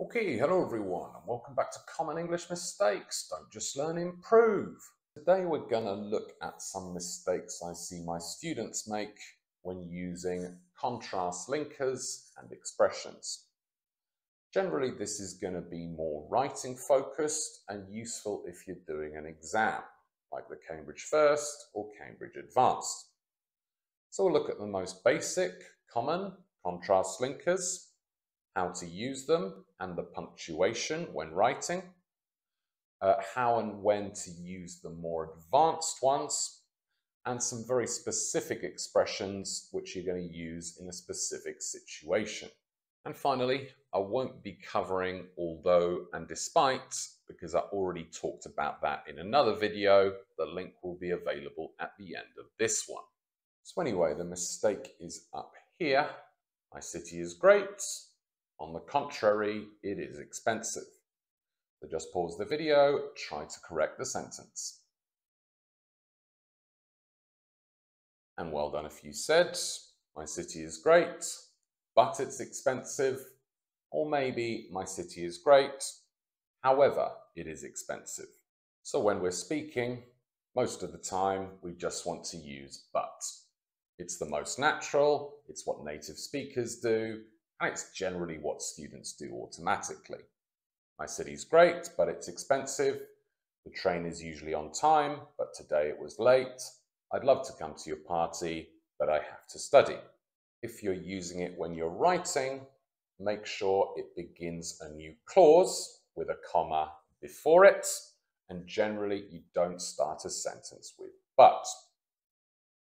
Okay, hello everyone, and welcome back to Common English Mistakes. Don't just learn, improve. Today we're going to look at some mistakes I see my students make when using contrast linkers and expressions. Generally, this is going to be more writing focused and useful if you're doing an exam, like the Cambridge First or Cambridge Advanced. So we'll look at the most basic, common contrast linkers, how to use them and the punctuation when writing, how and when to use the more advanced ones, and some very specific expressions which you're going to use in a specific situation. And finally, I won't be covering although and despite because I already talked about that in another video. The link will be available at the end of this one. So anyway, the mistake is up here. My city is great. On the contrary, it is expensive. So just pause the video, try to correct the sentence. And well done if you said, my city is great, but it's expensive. Or maybe, my city is great, however, it is expensive. So when we're speaking, most of the time, we just want to use but. It's the most natural, it's what native speakers do, and it's generally what students do automatically. My city's great, but it's expensive. The train is usually on time, but today it was late. I'd love to come to your party, but I have to study. If you're using it when you're writing, make sure it begins a new clause with a comma before it, and generally you don't start a sentence with but.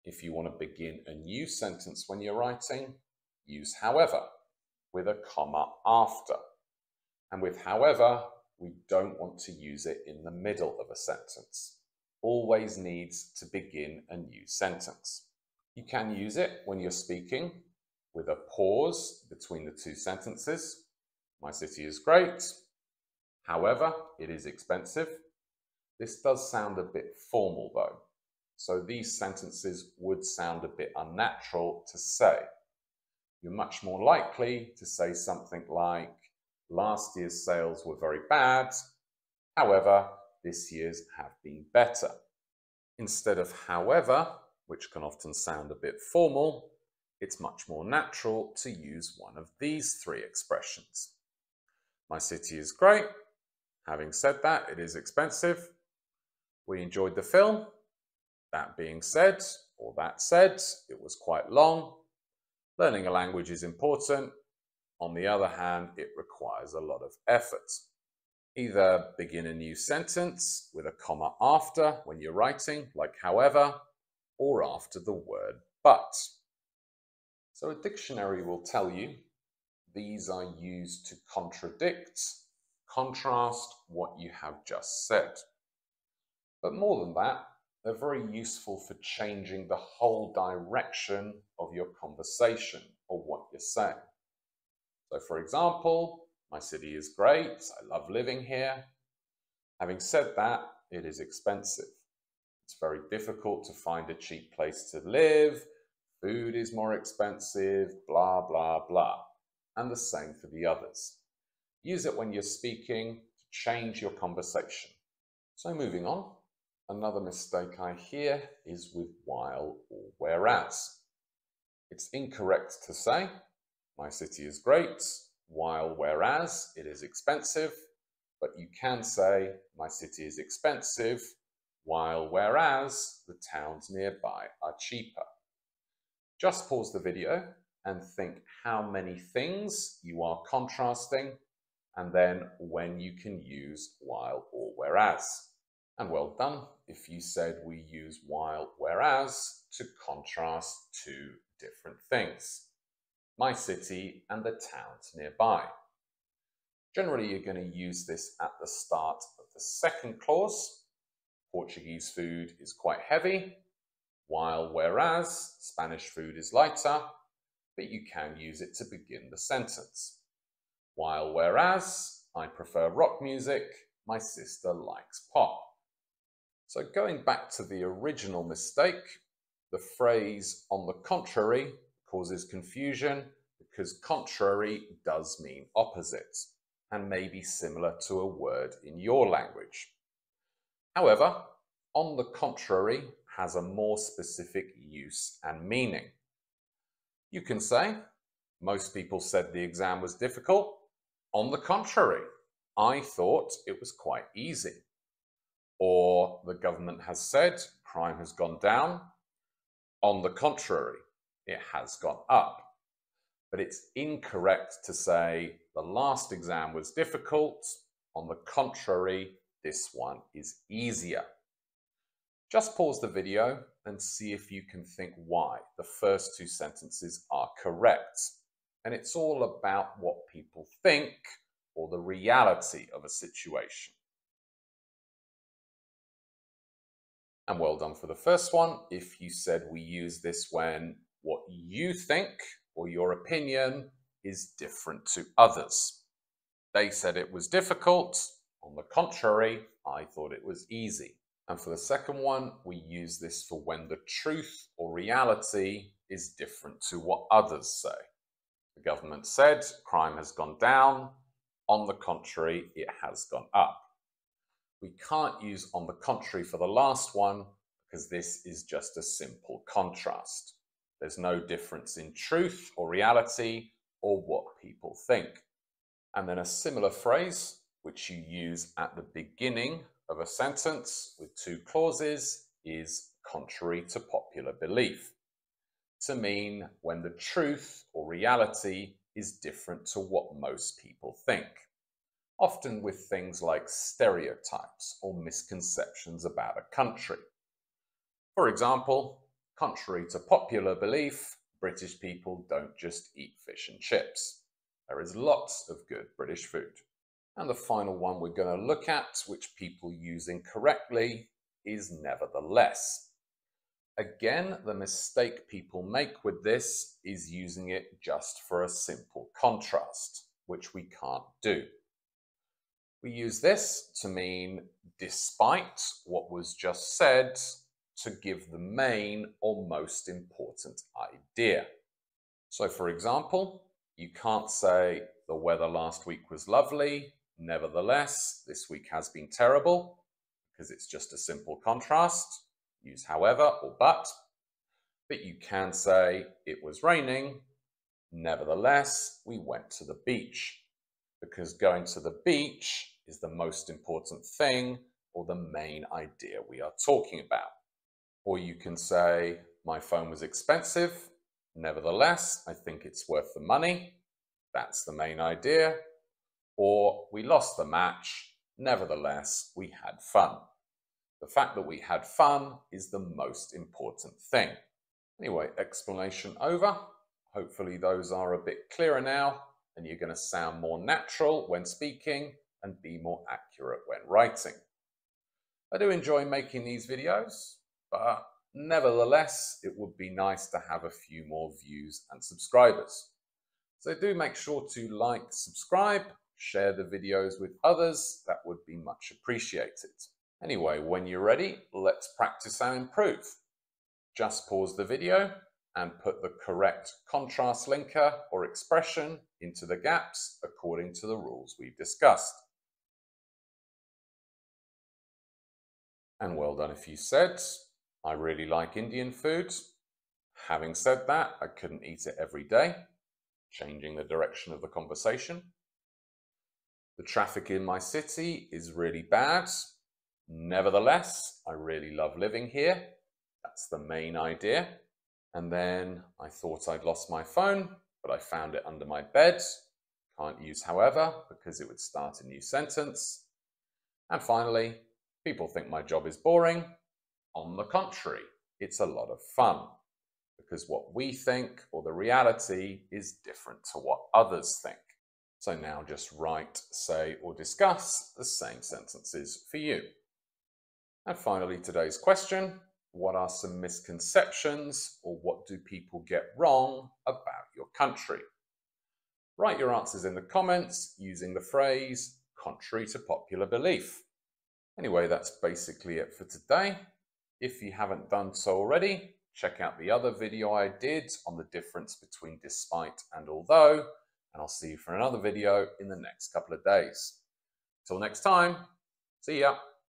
If you want to begin a new sentence when you're writing, use however with a comma after. And with however, we don't want to use it in the middle of a sentence. Always needs to begin a new sentence. You can use it when you're speaking with a pause between the two sentences. My city is great. However, it is expensive. This does sound a bit formal though. So these sentences would sound a bit unnatural to say. You're much more likely to say something like, last year's sales were very bad, however, this year's have been better. Instead of however, which can often sound a bit formal, it's much more natural to use one of these three expressions. My city is great. Having said that, it is expensive. We enjoyed the film. That being said, or that said, it was quite long. Learning a language is important. On the other hand, it requires a lot of effort. Either begin a new sentence with a comma after when you're writing, like however, or after the word but. So a dictionary will tell you these are used to contradict, contrast what you have just said. But more than that, they're very useful for changing the whole direction of your conversation or what you're saying. So for example, my city is great, I love living here. Having said that, it is expensive. It's very difficult to find a cheap place to live, food is more expensive, blah, blah, blah. And the same for the others. Use it when you're speaking to change your conversation. So moving on, another mistake I hear is with while or whereas. It's incorrect to say, my city is great, while whereas it is expensive, but you can say, my city is expensive, while whereas the towns nearby are cheaper. Just pause the video and think how many things you are contrasting, and then when you can use while or whereas. And well done if you said we use while whereas to contrast two different things. My city and the towns nearby. Generally, you're going to use this at the start of the second clause. Portuguese food is quite heavy, while whereas Spanish food is lighter, but you can use it to begin the sentence. While whereas I prefer rock music, my sister likes pop. So going back to the original mistake, the phrase on the contrary causes confusion because contrary does mean opposite. and may be similar to a word in your language. However, on the contrary has a more specific use and meaning. You can say, most people said the exam was difficult. On the contrary, I thought it was quite easy. Or the government has said crime has gone down. On the contrary, it has gone up. But it's incorrect to say the last exam was difficult. On the contrary, this one is easier. Just pause the video and see if you can think why the first two sentences are correct. And it's all about what people think or the reality of a situation. And well done for the first one. If you said we use this when what you think or your opinion is different to others. They said it was difficult. On the contrary, I thought it was easy. And for the second one, we use this for when the truth or reality is different to what others say. The government said crime has gone down. On the contrary, it has gone up. We can't use on the contrary for the last one because this is just a simple contrast. There's no difference in truth or reality or what people think. And then a similar phrase, which you use at the beginning of a sentence with two clauses, is contrary to popular belief, to mean when the truth or reality is different to what most people think, often with things like stereotypes or misconceptions about a country. For example, contrary to popular belief, British people don't just eat fish and chips. There is lots of good British food. And the final one we're going to look at, which people use incorrectly, is nevertheless. Again, the mistake people make with this is using it just for a simple contrast, which we can't do. We use this to mean despite what was just said, to give the main or most important idea. So for example, you can't say the weather last week was lovely, nevertheless, this week has been terrible, because it's just a simple contrast. Use however or but you can say it was raining, nevertheless, we went to the beach, because going to the beach is the most important thing or the main idea we are talking about. Or you can say, my phone was expensive, nevertheless, I think it's worth the money. That's the main idea. Or we lost the match, nevertheless, we had fun. The fact that we had fun is the most important thing. Anyway, explanation over. Hopefully those are a bit clearer now and you're going to sound more natural when speaking and be more accurate when writing. I do enjoy making these videos, but nevertheless, it would be nice to have a few more views and subscribers. So do make sure to like, subscribe, share the videos with others. That would be much appreciated. Anyway, when you're ready, let's practice and improve. Just pause the video and put the correct contrast linker or expression into the gaps according to the rules we've discussed. And well done if you said, I really like Indian food. Having said that, I couldn't eat it every day, changing the direction of the conversation. The traffic in my city is really bad. Nevertheless, I really love living here. That's the main idea. And then I thought I'd lost my phone, but I found it under my bed. Can't use however, because it would start a new sentence. And finally, people think my job is boring. On the contrary, it's a lot of fun, because what we think or the reality is different to what others think. So now just write, say, or discuss the same sentences for you. And finally, today's question, what are some misconceptions or what do people get wrong about your country? Write your answers in the comments using the phrase, contrary to popular belief. Anyway, that's basically it for today. If you haven't done so already, check out the other video I did on the difference between despite and although, and I'll see you for another video in the next couple of days. Till next time, see ya.